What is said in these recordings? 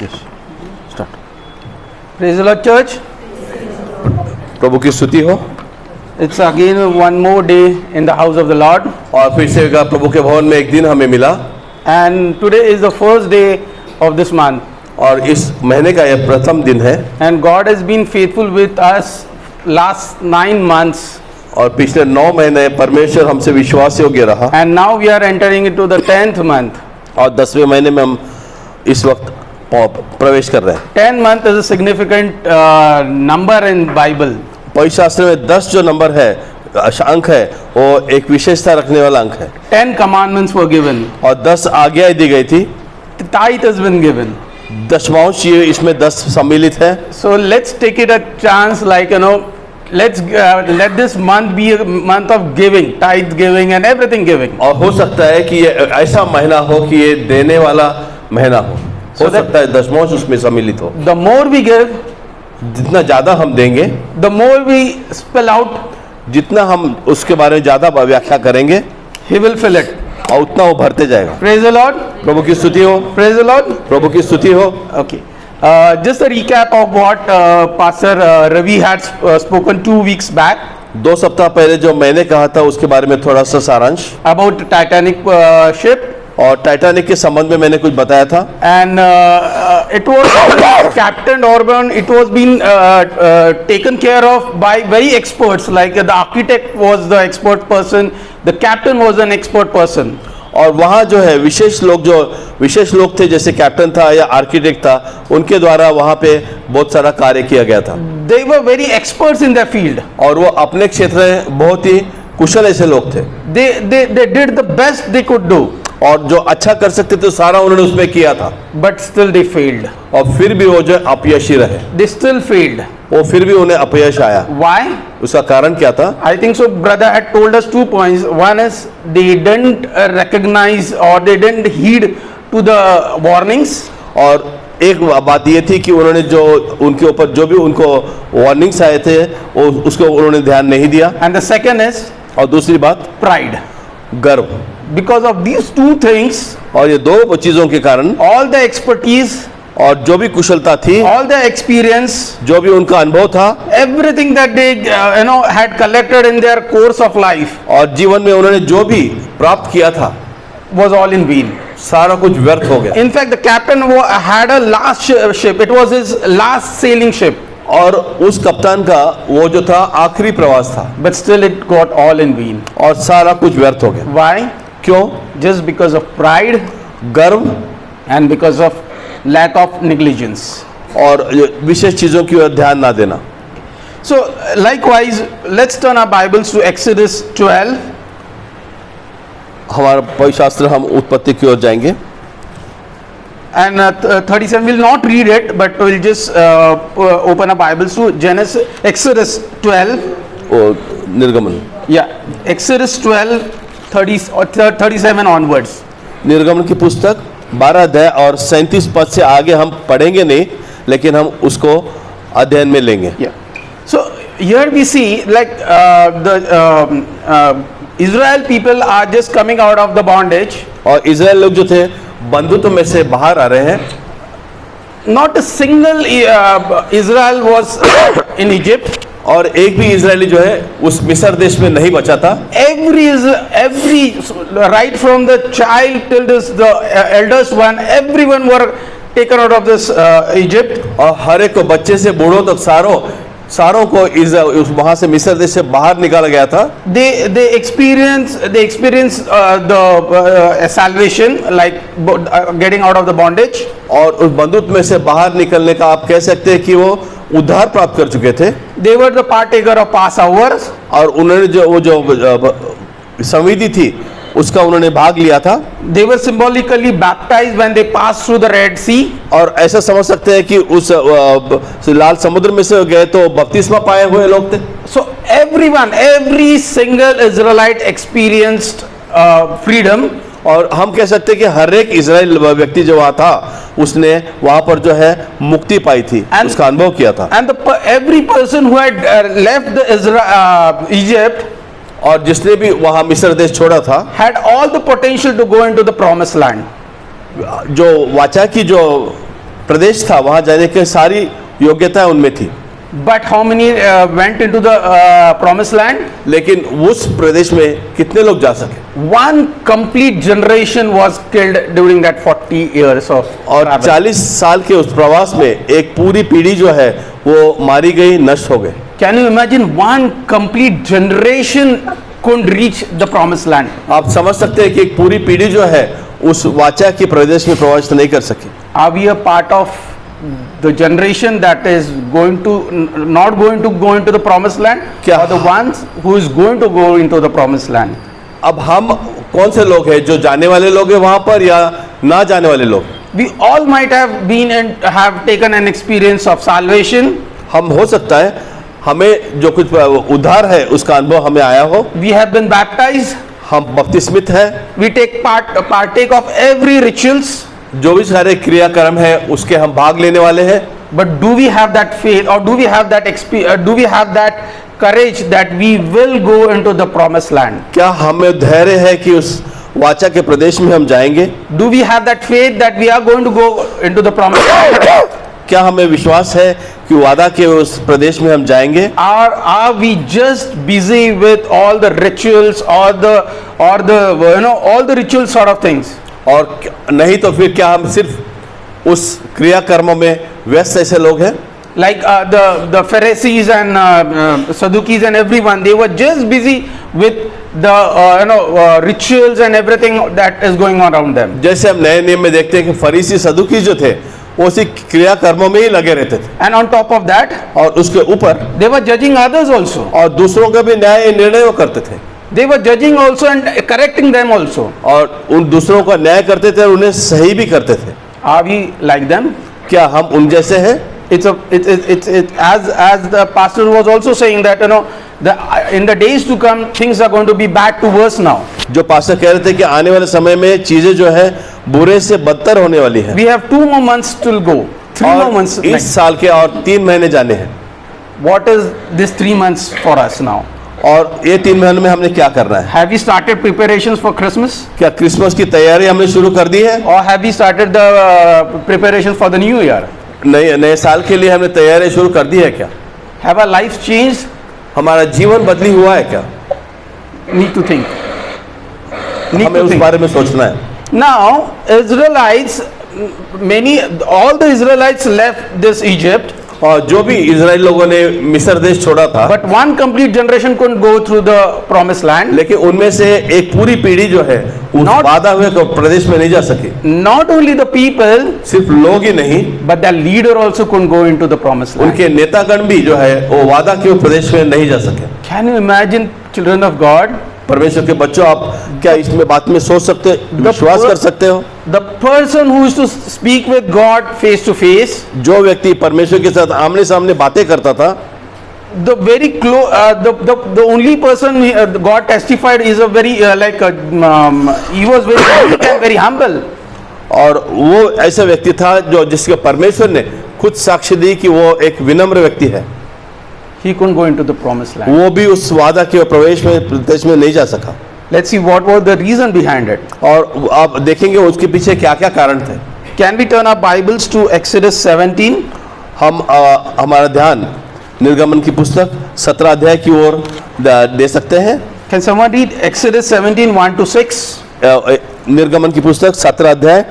Yes. Start. Praise the Lord, church. प्रभु की स्तुति हो। It's again one more day in the house of the Lord. और फिर से प्रभु के भवन में एक दिन हमें मिला। And today is the first day of this month. और इस महीने का यह प्रथम दिन है। And God has been faithful with us last 9 months. और पिछले 9 महीने परमेश्वर हमसे विश्वास योग्य रहा। And now we are entering into the 10th month. और 10वें महीने में हम इस वक्त प्रवेश कर रहे हैं। 10 month is a significant number in Bible. पवित्र शास्त्र में 10 जो नंबर है, अंक है, वो एक विशेषता रखने वाला अंक है। 10 commandments were given. और 10 आज्ञाएं दी गई थी। Tithe has been given. दशमांश ये इसमें 10 सम्मिलित है। So let's take it a chance, like let's let this month be a month of giving, tithe giving and everything giving. और हो सकता है कि ये ऐसा महीना हो कि ये देने वाला महीना हो सकता है दशमांश उसमें सम्मिलित हो। The more we give, जितना ज्यादा हम देंगे, the more we spell out, जितना हम उसके बारे में ज्यादा व्याख्या करेंगे, He will fill it. और उतना वो भरते जाएगा। Praise the Lord. प्रभु की स्तुति हो। Praise the Lord. प्रभु की स्तुति हो। Okay. Just a recap of what Pastor Ravi had spoken 2 weeks back 2 सप्ताह पहले जो मैंने कहा था उसके बारे में थोड़ा सा सारांश। about Titanic ship. और टाइटैनिक के संबंध में मैंने कुछ बताया था। And it was Captain Orban. It was been taken care of by very experts. Like the architect was the expert person, the captain was an expert person. और वहाँ जो है विशेष लोग थे, जैसे कैप्टन था या आर्किटेक्ट था, उनके द्वारा वहाँ पे बहुत सारा कार्य किया गया था। They were very experts in their field. और वो अपने क्षेत्र में बहुत ही कुशल ऐसे लोग थे। They did the best they could do. और जो अच्छा कर सकते थे सारा उन्होंने उसमें किया था। But still they failed. और फिर भी वो जो अपयशी रहे। They still failed. वो फिर भी उन्हें अपयश आया। Why? उसका कारण क्या था? I think so. Brother had told us 2 points. One is they didn't recognize or they didn't heed to the warnings. और एक बात ये थी कि उन्होंने जो उनके ऊपर जो भी उनको वार्निंग्स आए थे वो उसको उन्होंने ध्यान नहीं दिया। And the second is और दूसरी बात pride. गर्व। Because of these 2 things, और ये 2 चीजों के कारण all the expertise, और जो भी कुशलता थी, all the experience, जो भी उनका अनुभव था, everything that they had collected in their course of life, और जीवन में उन्होंने जो भी प्राप्त किया था, was all in vain. सारा कुछ व्यर्थ हो गया। In fact, the captain had a last ship. It was his last sailing ship. और उस कप्तान का वो जो था आखिरी प्रवास था। But still it got all in vain. और सारा कुछ व्यर्थ हो गया। Why? क्यों? Just because of pride, गर्व and because of lack of negligence. और विशेष चीजों की ओर ध्यान ना देना। So likewise, let's turn our Bibles to Exodus 12. हमारा पवित्र शास्त्र हम उत्पत्ति की ओर जाएंगे। And 37, we'll not read it, but we'll just open our Bibles to Exodus 12. और निर्गमन। Yeah, Exodus 12, 37 onwards. निर्गमन की पुस्तक 12 अध्याय और 37 पद से आगे हम पढ़ेंगे नहीं, लेकिन हम उसको अध्ययन में लेंगे। Yeah. So here we see like the Israel people are just coming out of the bondage. और इज़राइल लोग जो थे बंधुत्व में से बाहर आ रहे हैं। Not a single Israel was in Egypt. और एक भी इजरायली जो है उस मिस्र देश में नहीं बचा था। Every right from the child till the eldest one, everyone were taken out of this Egypt. और हर एक को बच्चे से बूढ़ों तक सारों को वहां से मिस्र देश से बाहर निकाला गया था। They experienced the salvation, like getting out of the bondage. और उस बंधुत्व में से बाहर निकलने का आप कह सकते हैं कि वो उद्धार प्राप्त कर चुके थे। They were the partaker of Passover. और उन्होंने जो संविधि थी उसका उन्होंने भाग लिया था। They were symbolically baptized when they passed through the Red Sea. और ऐसा समझ सकते हैं कि उस लाल समुद्र में से गए तो बपतिस्मा पाए हुए लोग थे। So every single Israelite experienced freedom. और हम कह सकते हैं कि हर एक इजराइल व्यक्ति जो वहाँ था उसने वहाँ पर जो है मुक्ति पाई थी, उसका अनुभव किया था। And every person who had left the Egypt, और जिसने भी वहाँ मिस्र देश छोड़ा था, had all the potential to go into the promised land. जो वाचा की जो प्रदेश था, वहां जाने की सारी योग्यता उनमें थी, But how many went into the promised land? लेकिन उस प्रदेश में कितने लोग जा सके? One complete generation was killed during that 40 years of और travel. 40 साल के उस प्रवास में एक पूरी पीढ़ी जो है वो मारी गई, नष्ट हो गई। Can you imagine one complete generation couldn't reach the promised land? आप समझ सकते हैं कि एक पूरी पीढ़ी जो है उस वाचा के प्रदेश में प्रवेश नहीं कर सकी। Are we a part of the generation that is going to not going to go into the promised land, क्या- or the ones who is going to go into the promised land? अब हम कौन से लोग हैं, जो जाने वाले लोग हैं वहां पर या ना जाने वाले लोग? We all might have been and have taken an experience of salvation. हम हो सकता है हमें जो कुछ उद्धार है उसका अनुभव हमें आया हो, We have been baptized. हम बपतिस्मित है, We partake of every rituals. जो भी सारे क्रियाक्रम है उसके हम भाग लेने वाले हैं। But do we have that faith, or do we have that do we have that courage that we will go into the promised land? क्या हमें धैर्य है कि उस वाचा के प्रदेश में हम जाएंगे? Do we have that faith that we are going to go into the promised land? क्या हमें विश्वास है कि वादा के उस प्रदेश में हम जाएंगे? Or are we just busy with all the rituals or the all the ritual sort of things? और नहीं तो फिर क्या हम सिर्फ उस क्रियाकर्मों में व्यस्त ऐसे लोग हैं? Like the Pharisees and Sadducees and everyone, they were just busy with the rituals and everything that is going on around them. जैसे हम नए नियम में देखते हैं कि फरीसी सदुकी जो थे वो उसी क्रियाकर्मों में ही लगे रहते थे, And on top of that, और उसके ऊपर they were judging others also. और दूसरों का भी न्याय निर्णय वो करते थे, They were judging also and correcting them also. और उन दूसरों का न्याय करते थे और उन्हें सही भी करते थे। Are we like them? क्या हम उन जैसे हैं? It's as the pastor was also saying that in the days to come things are going to be bad to worse now. जो पास्टर कह रहे थे कि आने वाले समय में चीजें जो है बुरे से बदतर होने वाली है, We have 2 more months to go. 3 more months. और इस साल के और 3 महीने जाने हैं, What is this 3 months for us now? और ये 3 महीने में हमने क्या करना है? Have we started preparations for Christmas? क्या क्रिसमस की तैयारी हमने शुरू कर दी है? Or have we started the preparations for the new year? नए साल के लिए हमने तैयारी शुरू कर दी है क्या? Have our lives changed? हमारा जीवन बदली हुआ है क्या? Need to think. Need हमें to उस think. बारे में सोचना है। Now, Israelites, all the Israelites left this Egypt, और जो भी इजराइल लोगों ने मिस्र देश छोड़ा था, but one complete generation couldn't go through the promised land. लेकिन उनमें से एक पूरी पीढ़ी जो है उस Not- वादा हुए प्रदेश में नहीं जा सकी। Not only the people, सिर्फ लोग ही नहीं, but the leader also couldn't go into the promised land. उनके नेतागण भी जो है वो वादा के प्रदेश में नहीं जा सके। Can you imagine, children of God, परमेश्वर के बच्चों, आप क्या इसमें बात में सोच सकते, विश्वास कर सकते हो? the person who used to speak with God face to face, जो व्यक्ति परमेश्वर के साथ आमने सामने बातें करता था, the very close, the only person God testified is a very he was very meek and very humble. और वो ऐसा व्यक्ति था जो जिसके परमेश्वर ने खुद साक्ष्य दी कि वो एक विनम्र व्यक्ति है। He couldn't go into the promised land. वो भी उस वादा के प्रवेश में प्रदेश में नहीं जा सका। Let's see what was the reason behind it. और आप देखेंगे उसके पीछे क्या क्या कारण थे। Can we turn our Bibles to Exodus 17? हम हमारा ध्यान निर्गमन की पुस्तक 17 अध्याय की ओर दे सकते हैं। Can someone read Exodus 17, 1 to 6? निर्गमन की पुस्तक 17 अध्याय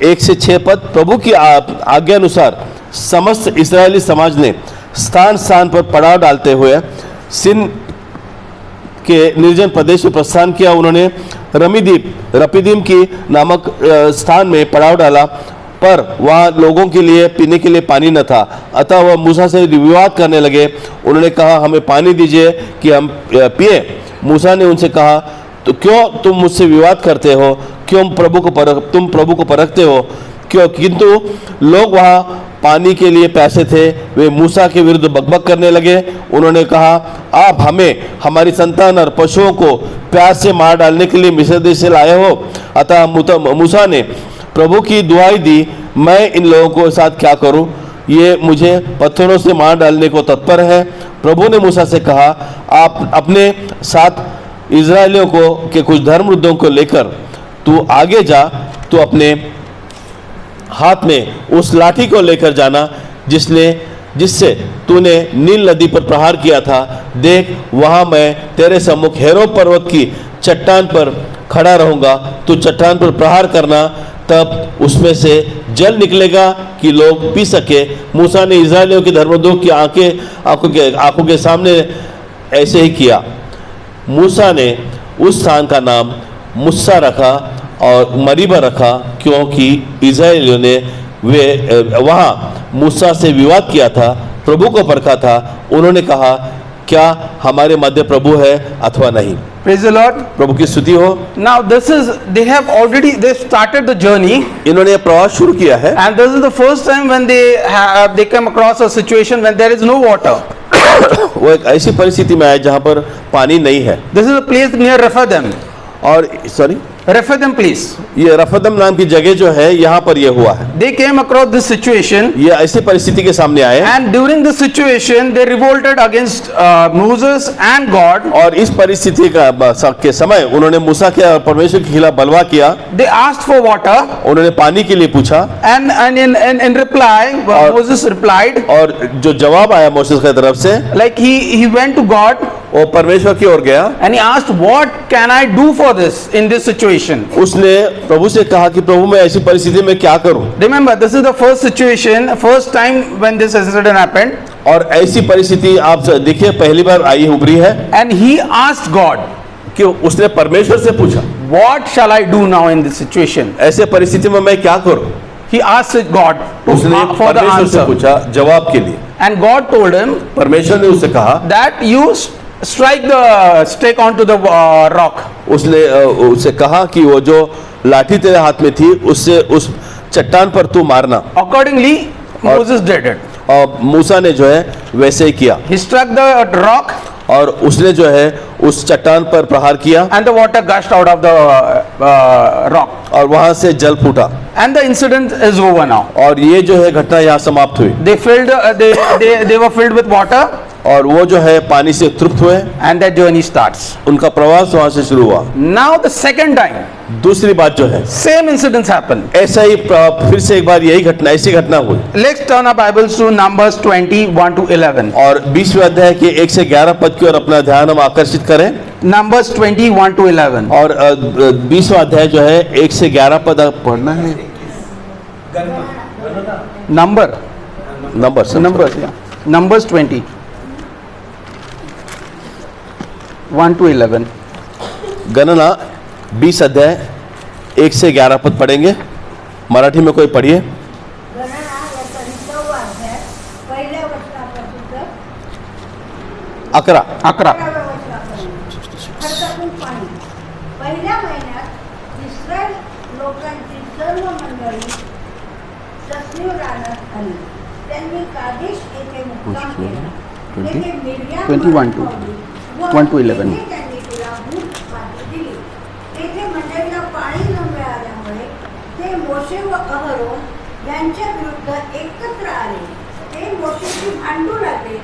1 से 6 पद। प्रभु की आज्ञा अनुसार समस्त इस्राएली समाज ने स्थान स्थान पर पड़ाव डालते हुए सिन के निर्जन प्रदेश में प्रस्थान किया। उन्होंने रपीदीम की नामक स्थान में पड़ाव डाला, पर वहाँ लोगों के लिए पीने के लिए पानी न था। अतः वह मूसा से विवाद करने लगे। उन्होंने कहा, हमें पानी दीजिए कि हम पिए। मूसा ने उनसे कहा, तो क्यों तुम मुझसे विवाद करते हो? क्यों तुम प्रभु को परखते हो? क्यों? किंतु लोग वहाँ पानी के लिए प्यासे थे। वे मूसा के विरुद्ध बकबक करने लगे। उन्होंने कहा, आप हमें, हमारी संतान और पशुओं को प्यास से मार डालने के लिए मिस्र देश से लाए हो। अतः मूसा ने प्रभु की दुहाई दी, मैं इन लोगों को साथ क्या करूं? ये मुझे पत्थरों से मार डालने को तत्पर है। प्रभु ने मूसा से कहा, आप अपने साथ इजरायलियों को के कुछ धर्मवृद्धों को लेकर तू आगे जा। तू अपने हाथ में उस लाठी को लेकर जाना जिससे तूने नील नदी पर प्रहार किया था। देख, वहां मैं तेरे सम्मुख हेरो पर्वत की चट्टान पर खड़ा रहूंगा। तू चट्टान पर प्रहार करना, तब उसमें से जल निकलेगा कि लोग पी सके। मूसा ने इस्राएलियों के धर्मों की आंखों के सामने ऐसे ही किया। मूसा ने उस स्थान का नाम मुस्सा रखा और मरीबा रखा, क्योंकि इस्राएलियों ने वहाँ मूसा से विवाद किया था, प्रभु को परखा था। उन्होंने कहा, क्या हमारे मध्य प्रभु है अथवा नहीं। Praise the Lord. प्रभु की स्तुति हो। Now they started the journey, इन्होंने प्रवास शुरू किया है and this is the first time when they come across a situation when there is no water. वो एक ऐसी परिस्थिति में आए जहाँ पर पानी नहीं है। This is a place near Rephidim. और Rephidim place. ये रफदम नाम की जगह जो है, यहाँ पर ये हुआ है। They came across this situation, ये ऐसी परिस्थिति के सामने आए and during this situation they revolted against Moses and God. और इस परिस्थिति के समय उन्होंने मूसा के और परमेश्वर के खिलाफ बलवा किया। They asked for water, उन्होंने पानी के लिए पूछा, and in reply Moses replied, और जो जवाब आया मूसा की तरफ से, like he went to God वो परमेश्वर की ओर गया। and he asked, what can I do for this in this situation? उसने प्रभु से कहा कि प्रभु, मैं ऐसी परिस्थिति में क्या करूं। Remember, this is the first situation, first time when this incident happened. और ऐसी परिस्थिति आप देखिए पहली बार आई उभरी है। And he asked God, कि उसने परमेश्वर से पूछा, what shall I do now in this situation? ऐसे परिस्थिति में मैं क्या करूं। He asked God उसने for the परमेश्वर से answer. पूछा जवाब के लिए। And God told him परमेश्वर ने उससे कहा that you strike the stake onto the rock. उसने उससे कहा कि वो जो लाठी तेरे हाथ में थी उससे उस चट्टान पर तू मारना। Accordingly, Moses did it. और मूसा ने जो है वैसे ही किया, He struck the rock और उसने जो है उस चट्टान पर प्रहार किया, and the water gushed out of the rock. और वहां से जल फूटा। And the incident is over now. और ये जो है घटना यहाँ समाप्त हुई। They were filled with water, और वो जो है पानी से तृप्त हुए। and their journey starts. उनका प्रवास वहां से शुरू हुआ। Now the second time, दूसरी बात जो है, same incidents happen. ऐसा ही फिर से एक बार ऐसी घटना हुई। Let's turn our Bibles to Numbers 20:1 to 11. और 20वें अध्याय के 1 से 11 पद की ओर अपना ध्यान हम आकर्षित करें। Numbers 20:1 to 11. और 20वां अध्याय जो है 1 से 11 पद पढ़ना है। Numbers, yeah. Numbers 20. 1 to 11. गणना 20 अध्याय 1 से 11 पद पढ़ेंगे। मराठी में कोई पढ़िए। गणना या 15वा अध्याय पहिल्या वचनापासून तर 11 11व्या वचनापर्यंत. खडकातून पाणी. पहिल्या महिन्यात इस्रायल लोकांची सर्व मंडळी तसनीव रानात आली. त्यांनी कादेश येथे मुक्काम केला. तेथे मिर्याम 21 to 1 to 11. तेथे त्यांनी तिला भूक पाणी दिली. तेथे मंडळीला पाणी न मिळाल्यामुळे ते मोशे व अहरोन यांच्या विरुद्ध एकत्र आले. ते मोशेशी भांडू लागले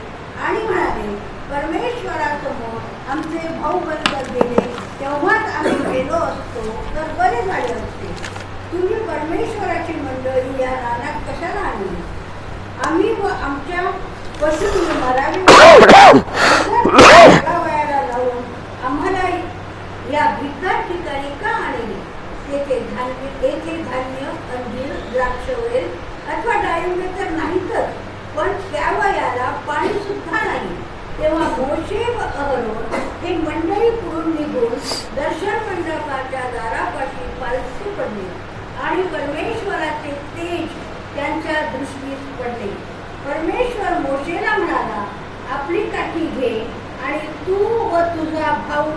आणि म्हणाले, परमेश्वरासमोर आमचे भाऊ बंद गेले तेव्हाच आम्ही गेलो असतो तर बरे झाले असते. तुम्ही परमेश्वराची मंडळी या रानात कशाला आणली? आम्ही व आमच्या पशूंनी मरावी वयाला लावून आम्हाला या भिकार ठिकाणी का आणले? येथे धान्य, अंजीर, द्राक्षवेल अथवा डाळिंबे तर नाहीतच, पण त्या वयाला पाणी सुद्धा नाही. तेव्हा मोशे व अहरोन हे मंडळी पुढून निघून दर्शन मंडपाच्या दारापाशी पालथी पडले आणि परमेश्वराचे तेज त्यांच्या दृष्टीस पडले. परमेश्वर मोशेला म्हणाला, आपली काठी घे आणि तू व तुझा भाऊ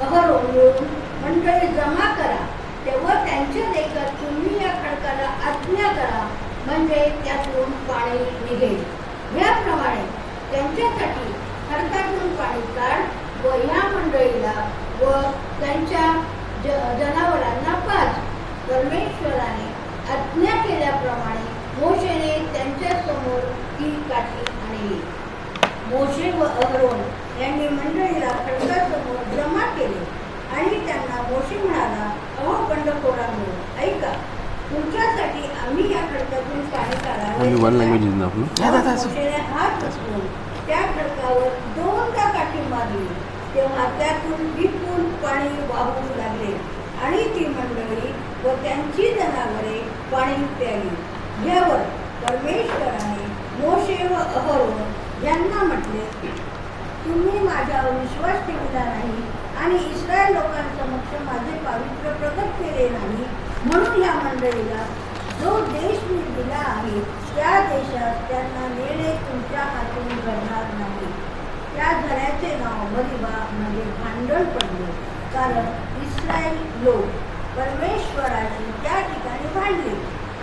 अहरोन मिळून मंडळी जमा करा. तेव्हा त्यांच्या देखत तुम्ही या खडकाला आज्ञा करा, म्हणजे त्यातून पाणी निघेल. याप्रमाणे त्यांच्यासाठी खडकातून पाणी काढ व या मंडळीला व त्यांच्या जनावरांना पाज. परमेश्वराने आज्ञा केल्याप्रमाणे मोशेने त्यांच्या समोर ती काठी आणली. मोशे व अहरोन यांनी मंडळीला खडकासमोर जमा केले आणि त्यांना मोशे म्हणाला, अहो बंडखोरांनो, ऐका, तुमच्यासाठी आम्ही या Only one language is enough, no? मोशेने हात उचलून त्या खडकावर 2दा काठी मारली, तेव्हा त्यातून विपुल पाणी वाहू लागले आणि ती मंडळी व त्यांची जनावरे पाणी प्याली. यावर परमेश्वराने मोशे व अहरोन यांना म्हटले, तुम्ही माझ्यावर विश्वास ठेवला नाही आणि इस्रायल लोकांसमक्ष माझे पावित्र्य प्रकट केले नाही, म्हणून या मंडळीला जो देश मी दिला आहे त्या देशात त्यांना नेणे तुमच्या हातून घडणार नाही. त्या झऱ्याचे नाव मरिबा म्हणजे भांडण पडले, कारण इस्रायल लोक परमेश्वराशी त्या ठिकाणी भांडले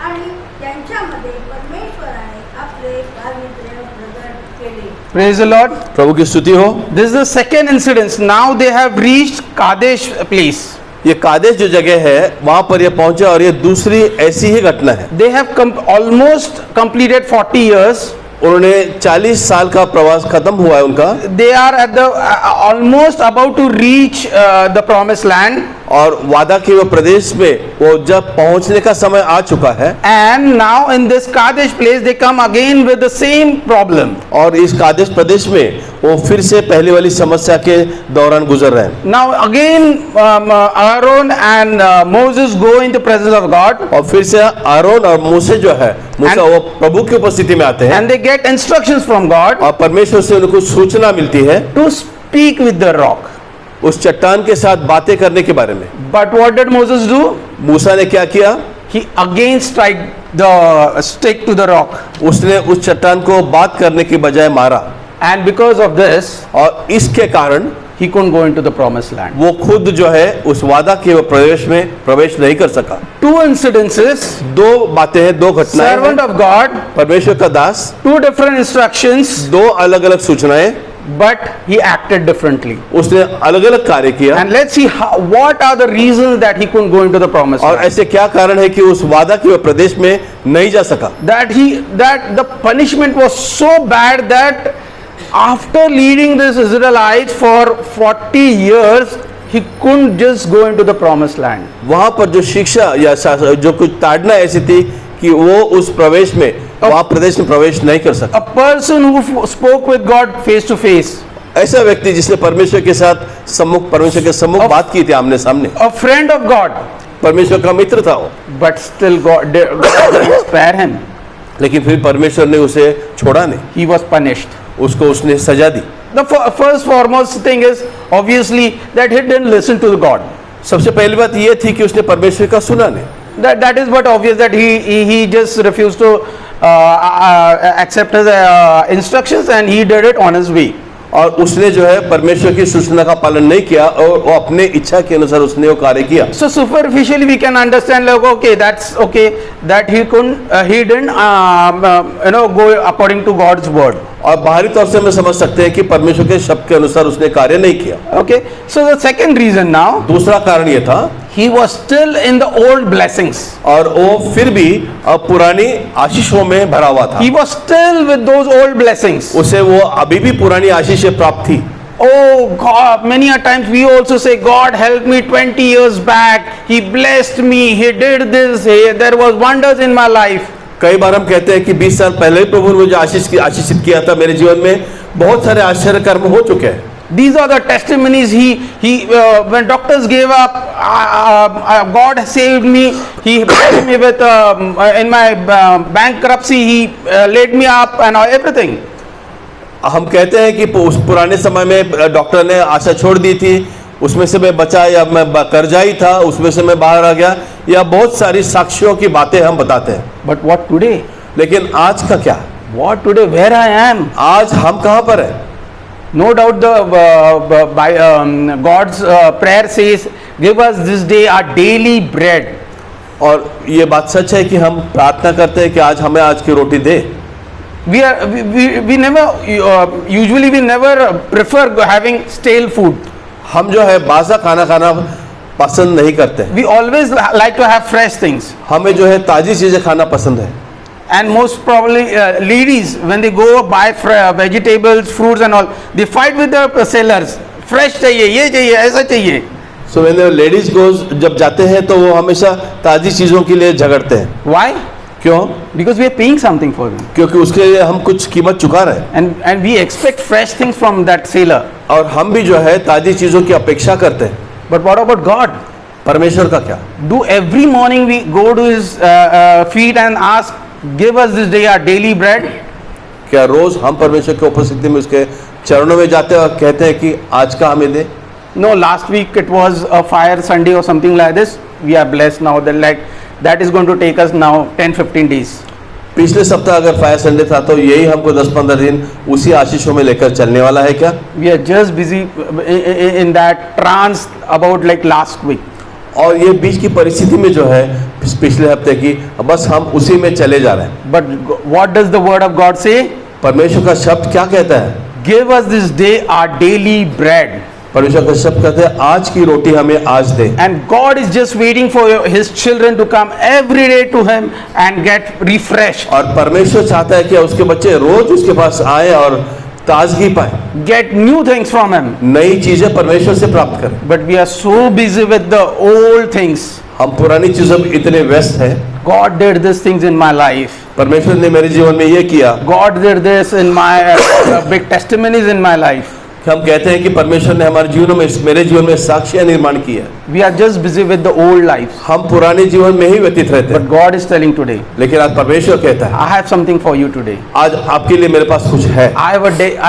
आणि त्यांच्यामध्ये परमेश्वराने आपले पावित्र्य प्रकट केले. Praise the Lord. प्रभु की स्तुति हो. This is the second incident. Now they have reached Kadesh place. ये कादेश जो जगह है वहां पर ये पहुंचे और ये दूसरी ऐसी ही घटना है. They have almost completed 40 years. उन्होंने 40 साल का प्रवास खत्म हुआ है उनका They are at the almost about to reach the promised land. और वादा के वो प्रदेश में वो जब पहुंचने का समय आ चुका है And now in this Kadesh place they come again with the same problem. और इस कादेश प्रदेश में वो फिर से पहले वाली समस्या के दौरान गुजर रहे हैं. Now again Aaron and Moses go into presence of God और फिर से आरोन और मूसा जो है मूसा वो प्रभु की उपस्थिति में आते हैं and they get instructions from God और परमेश्वर से उनको सूचना मिलती है to speak with the rock. उस चट्टान के साथ बातें करने के बारे में. But what did Moses do? मूसा ने क्या किया? He again strike the stick to the rock. उसने उस चट्टान को बात करने की बजाय मारा And because of this, और इसके कारण he couldn't go into the promised land. वो खुद जो है उस वादा के प्रदेश में प्रवेश नहीं कर सका. Two incidences, दो बातें हैं, दो घटनाएं servant हैं. of God, परमेश्वर का दास, two different instructions, दो अलग अलग सूचनाएं, but he acted differently. उसने अलग अलग कार्य किया. And let's see what are the reasons that he couldn't go into the promised और land. ऐसे क्या कारण है कि उस वादा के प्रदेश में नहीं जा सका. That the punishment was so bad that after leading this Israelites for 40 years, he couldn't just go into the promised land. वहां पर जो शिक्षा या जो कुछ ताड़ना ऐसी थी कि वो उस प्रवेश में वहां प्रदेश में प्रवेश नहीं कर सका. A person who spoke with God face to face, ऐसा व्यक्ति जिसने परमेश्वर के साथ परमेश्वर के सम्मुख बात की थी आमने सामने, a friend of God, परमेश्वर का मित्र था वो, but still God didn't spare him. लेकिन फिर परमेश्वर ने उसे छोड़ा नहीं, He was punished. उसको उसने सजा दी. The first foremost thing is obviously that he didn't listen to God. सबसे पहली बात ये थी कि उसने परमेश्वर का सुना नहीं. That is what obvious, that he just refused to accept his instructions and he did it on his way. और उसने जो है परमेश्वर की सूचना का पालन नहीं किया और वो अपने इच्छा के अनुसार उसने वो कार्य किया. So superficially we can understand, like, okay, that's okay, that he didn't go according to God's word. और बाहरी तौर से हम समझ सकते हैं कि परमेश्वर के शब्द के अनुसार उसने कार्य नहीं किया. Okay, so the second reason now, दूसरा कारण ये था, he was still in the old blessings. और वो फिर भी पुरानी आशीषों में भरा हुआ था. He was still with those old blessings. उसे वो अभी भी पुरानी आशीषें प्राप्त थी. Oh God, many a times we also say, God helped me 20 years back, He blessed me, He did this, there was wonders in my life. कई बार हम कहते हैं कि 20 साल पहले ही प्रभु ने मुझे आशीषित किया था, मेरे जीवन में बहुत सारे आश्चर्य कर्म हो चुके हैं. These are the testimonies. When doctors gave up, God saved me. He blessed me with in my bankruptcy. He laid me up and everything. हम कहते हैं कि उस पुराने समय में डॉक्टर ने आशा छोड़ दी थी, उसमें से मैं बचा, या मैं कर्जाई था, उसमें से मैं बाहर आ गया, या बहुत सारी साक्ष्यों की बातें हम बताते हैं. But what today? लेकिन आज का क्या? What today? Where I am? आज हम कहाँ पर हैं? No doubt God's prayer says, give us this day our daily bread. और ये बात सच है कि हम प्रार्थना करते हैं कि आज हमें आज की रोटी दे. We never usually we never prefer having stale food. हम जो है बासा खाना खाना पसंद नहीं करते. We always like to have fresh things. हमें जो है ताजी चीजें खाना पसंद है. And most probably ladies, when they go buy vegetables, fruits and all, they fight with the sellers. Fresh चाहिए, ये चाहिए, ऐसा चाहिए. So when the ladies goes, जब जाते हैं तो वो हमेशा ताजी चीजों के लिए झगड़ते हैं. Why? क्यों? Because we are paying something for them. क्योंकि उसके लिए हम कुछ कीमत चुका रहे हैं, And we expect fresh things from that seller. और हम भी जो है ताजी चीजों की अपेक्षा करते हैं। But what about God? परमेश्वर का क्या? Do every morning we go to his feet and ask, give us this day our daily bread? क्या रोज हम परमेश्वर की उपस्थिति में उसके चरणों में जाते हैं और कहते हैं कि आज का हमें दे? No, last week it was a fire Sunday or something like this. We are blessed now that that is going to take us now 10-15 days. पिछले सप्ताह अगर फायर संडे था तो यही हमको 10-15 दिन उसी आशीषों में लेकर चलने वाला है क्या? We are just busy in that trance about like last week. और ये बीच की परिस्थिति में जो है पिछले हफ्ते की, बस हम उसी में चले जा रहे हैं। But what does the word of God say? परमेश्वर का शब्द क्या कहता है? Give us this day our daily bread. परमेश्वर का शब्द कहते हैं आज की रोटी हमें आज दे। And God is just waiting for his children to come every day to him and get refreshed. और परमेश्वर चाहता है कि उसके बच्चे रोज उसके पास आए और ताजगी पाए, Get new things from him. नई चीजें परमेश्वर से प्राप्त करें। But we are so busy with the old things. हम पुरानी चीजों में इतने व्यस्त हैं। God did these things in my life. परमेश्वर ने मेरे जीवन में ये किया, God did this in my big testimonies in my life. कि हम कहते हैं कि परमेश्वर ने हमारे जीवन में, मेरे जीवन में साक्ष्य निर्माण किया। We are just busy with the old lives. हम पुराने जीवन में ही व्यतीत रहते But हैं, God is telling today, लेकिन आज परमेश्वर कहता है I have something for you today. आज आपके लिए मेरे पास कुछ है। I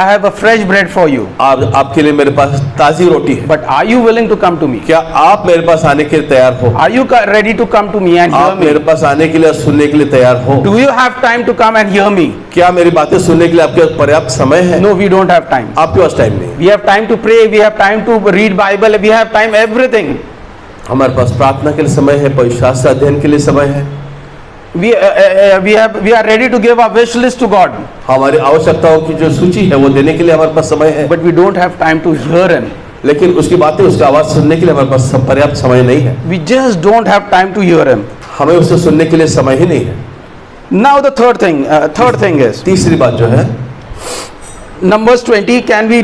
have a fresh bread for you. आपके लिए मेरे पास ताजी रोटी है। But are you willing to come to me? क्या आप मेरे पास आने के लिए तैयार हो? Are you ready to come to me and hear आप मेरे me? पास आने के लिए और सुनने के लिए तैयार हो? Do you have time to come and hear me? क्या मेरी बातें सुनने के लिए आपके पास पर्याप्त समय है? No, we don't have time. आपके पास टाइम नहीं है। We have time to pray, we have time to read Bible, we have time everything. हमारे पास प्रार्थना के लिए समय है, पवित्र शास्त्र अध्ययन के लिए समय है। We are ready to give our wish list to God, हमारी आवश्यकताओं की जो सूची है वो देने के लिए हमारे पास समय है, but we don't have time to hear Him. लेकिन उसकी बातें, उसकी आवाज सुनने के लिए हमारे पास पर्याप्त समय नहीं है। We just don't have time to hear Him. हमें उसे सुनने के लिए समय ही नहीं है। Now the third thing is तीसरी बात जो है, Numbers 20. Can we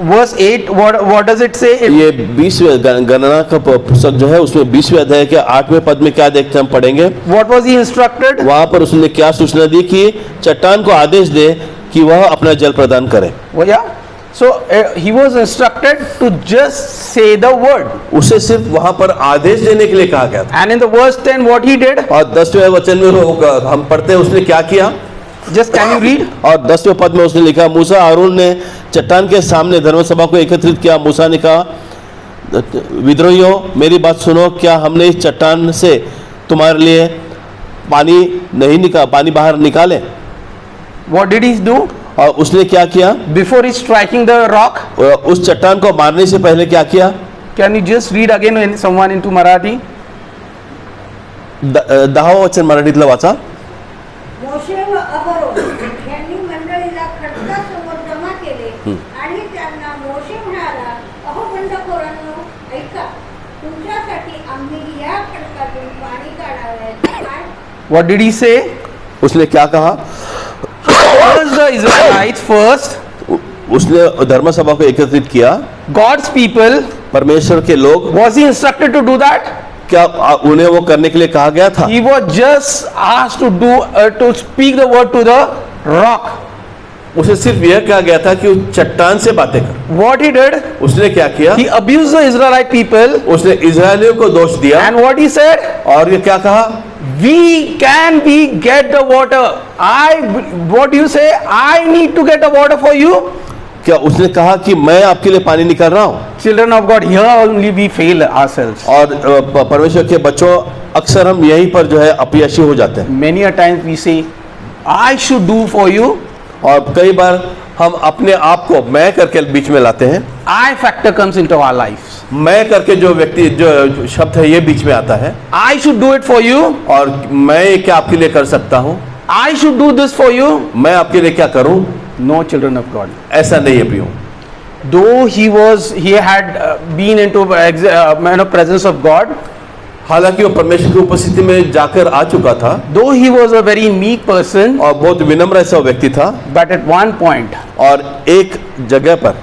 verse 8? What does it say? ये 20वें गणना का पुस्तक जो है उसमें 20वें अध्याय के 8वें पद में क्या देखते हैं, हम पढ़ेंगे। What was he instructed? वहां पर उसने क्या सूचना दी कि चट्टान को आदेश दे कि वह अपना जल प्रदान करे। Well, yeah. So he was instructed to just say the word. उसे सिर्फ वहां पर आदेश देने के लिए कहा गया था। And in the verse 10, what he did? और 10वें वचन में हम पढ़ते हैं उसने क्या किया। Just can you read? और 10वें पद में उसने लिखा, मूसा हारून ने चट्टान के सामने धर्मसभा को एकत्रित किया। मूसा ने कहा, विद्रोहियों मेरी बात सुनो, क्या हमने इस चट्टान से तुम्हारे लिए पानी बाहर निकाले? What did he do? और उसने क्या किया? Before he striking the rock? उस चट्टान को मारने से पहले क्या किया? Can you just read again someone into Marathi? 10वं वचन मराठीतलं वाचा। मोशे व अहरोन यांनी मंडळीला खडकासमोर जमा केले आणि त्यांना मोशे म्हणाला, अहो बंडखोरांनो, ऐका, तुमच्यासाठी आम्ही या खडकातून पाणी काढावयाचे काय? What did he say? उसने क्या कहा? First the Israelites first. उसने धर्मसभा को एकत्रित किया। God's people. परमेश्वर के लोग। Was he instructed to do that? क्या उन्हें वो करने के लिए कहा गया था? He was just asked to speak the word to the rock. उसे सिर्फ यह कहा गया था कि उस चट्टान से बातें कर। What he did? उसने क्या किया? He abused the Israelite people. उसने इजरायलियों को दोष दिया। And what he said? और ये क्या कहा? We get the water. What do you say? I need to get the water for you. क्या उसने कहा कि मैं आपके लिए पानी निकाल रहा हूँ? Children of God, here only we fail ourselves. और परमेश्वर के बच्चों, अक्सर हम यहीं पर जो है अपयशी हो जाते हैं। Many a times we say, I should do for you. और कई बार हम अपने आप को मैं करके बीच में लाते हैं। I factor comes into our lives. मैं करके जो शब्द है ये बीच में आता है। I should do it for you. और मैं क्या आपके लिए कर सकता हूँ? I should do this for you. मैं आपके लिए क्या करूँ? No, children of God. ऐसा नहीं है प्रियो। Though he had been into presence of God. हालांकि वो परमेश्वर की उपस्थिति में जाकर आ चुका था। Though he was a very meek person. और बहुत विनम्र ऐसा व्यक्ति था। But at one point. और एक जगह पर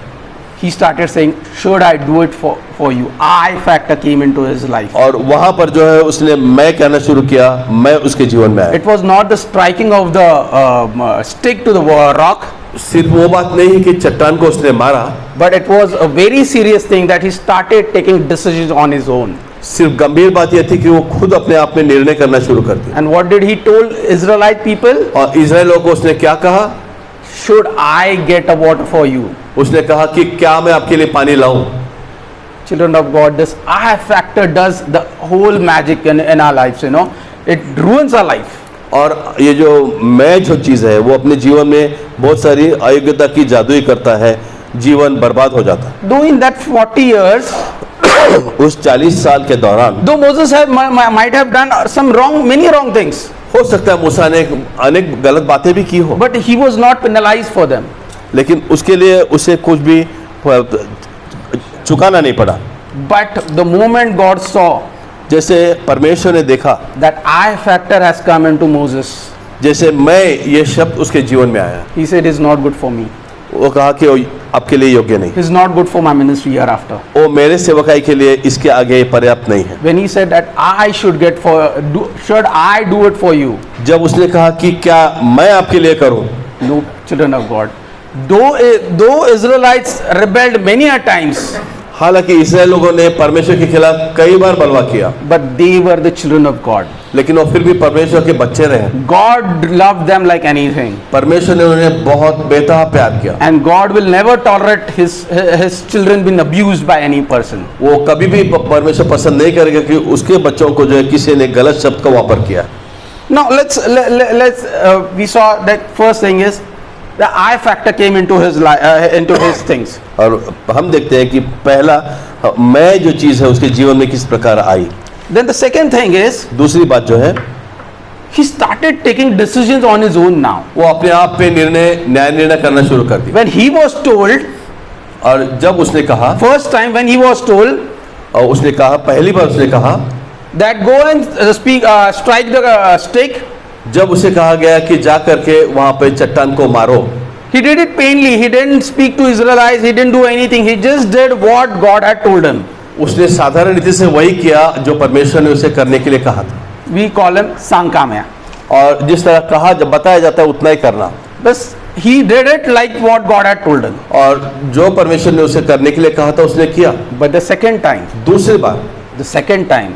he started saying, should I do it for you? I factor came into his life. और वहां पर जो है उसने मैं कहना शुरू किया, मैं उसके जीवन में आया। It was not the striking of the stick to the rock, सिर्फ वो बात नहीं कि चट्टान को उसने मारा, but it was a very serious thing that he started taking decisions on his own. सिर्फ गंभीर बात यह थी कि वो खुद अपने आप में निर्णय करना शुरू कर दिया। And what did he told Israelite people? और इजराइल को उसने क्या कहा? Should I get a water for you? उसने कहा कि क्या मैं आपके लिए पानी लाऊं? Children of God, this I factor does the whole magic in our lives, you know. It ruins our life. और ये जो मैं जो चीज़ है वो अपने जीवन में बहुत सारी अयोग्यता की जादुई करता है, जीवन बर्बाद हो जाता है। Though in that 40 years, उस 40 साल के दौरान though Moses might have done many wrong things, हो सकता है मूसा ने अनेक गलत बातें भी की हो, but he was not penalized for them. लेकिन उसके लिए उसे कुछ भी चुकाना नहीं पड़ा। But the moment God saw जैसे परमेश्वर ने देखा, that I factor has come into Moses, जैसे मैं ये शब्द उसके जीवन में आया, he said, "It's not good for me. वो कहा कि वो आपके लिए योग्य नहीं, It's not good for my ministry hereafter." वो मेरे सेवकाई के लिए इसके आगे पर्याप्त नहीं है। When he said that I should should I do it for you? जब उसने कहा कि क्या मैं आपके लिए करूं? No, children of God. Though Israelites rebelled many a times, हालांकि इस्राएल लोगों ने परमेश्वर के खिलाफ कई बार बलवा किया, but they were the children of God. लेकिन वो फिर भी परमेश्वर के बच्चे रहे। God loved them like anything, परमेश्वर ने उन्हें बहुत बेतहा प्यार किया, and God will never tolerate his children being abused by any person. वो कभी भी परमेश्वर पसंद नहीं करेगा कि उसके बच्चों को जो है किसी ने गलत शब्द का वापर किया। Now let's we saw that first thing is the I factor came into his things. और हम देखते हैं कि पहला मैं जो चीज़ है उसके जीवन में किस प्रकार आई। Then the second thing is दूसरी बात जो है, he started taking decisions on his own now. वो अपने आप पे न्याय निर्णय करना शुरू कर दिया। When he was told, और जब उसने कहा, first time when he was told और उसने कहा, पहली बार उसने कहा that go and strike the stick, जब उसे कहा गया कि जा करके वहां पे चट्टान को मारो, he did it plainly. He didn't speak to Israelites. He didn't do anything. He just did what God had told him. उसने साधारण रीति से वही किया जो परमेश्वर ने उसे करने के लिए कहा था। We call him Sankamya. और जिस तरह कहा जब बताया जाता है उतना ही करना। But he did it like what God had told him. और जो परमेश्वर ने उसे करने के लिए कहा था उसने किया। But the second time,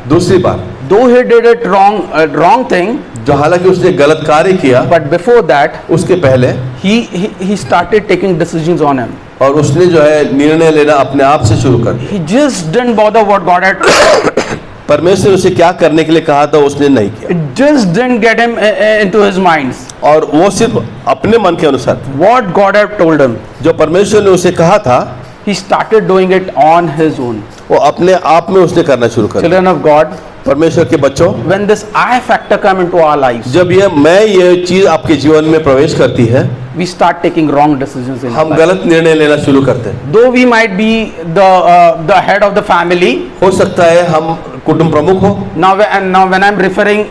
दूसरी बार though he did it wrong thing, जो हालांकि उसने गलत कार्य किया, but before that, उसके पहले he started taking decisions on him. और उसने जो है निर्णय लेना अपने आप से शुरू कर दिया। He just didn't bother what God had told him. परमेश्वर ने उसे क्या करने के लिए कहा था उसने नहीं किया, It just didn't get him into his minds. और वो सिर्फ अपने मन के अनुसार What God had told him, जो परमेश्वर ने उसे कहा था he started doing it on his own. वो अपने आप में उसने करना शुरू कर दिया। Children of God, परमेश्वर के बच्चों, when this I factor come into our lives, जब ये चीज आपके जीवन में प्रवेश करती है, we start taking wrong decisions in our हम life. गलत निर्णय लेना शुरू करते हैं। Though we might be the head of the family, हो सकता है हम कुटुंब प्रमुख हो। now when I'm referring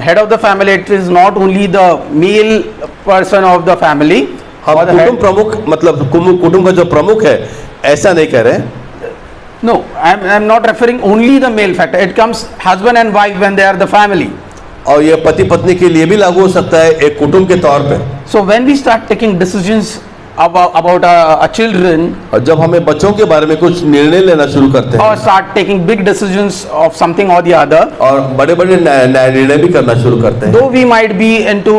head of the family, it is not only the male person of the family. हम or the head. कुटुंब प्रमुख मतलब कुटुंब का जो प्रमुख है ऐसा नहीं कह रहे। No, I'm not referring only the male factor. It comes husband and wife when they are the family. और ये पति पत्नी के लिए भी लागू हो सकता है एक कुटुंब के तौर पे। So when we start taking decisions about our children, और जब हमें बच्चों के बारे में कुछ निर्णय लेना शुरू करते or हैं start taking big decisions of something or the other, और बड़े बड़े निर्णय भी करना शुरू करते हैं, though we might be into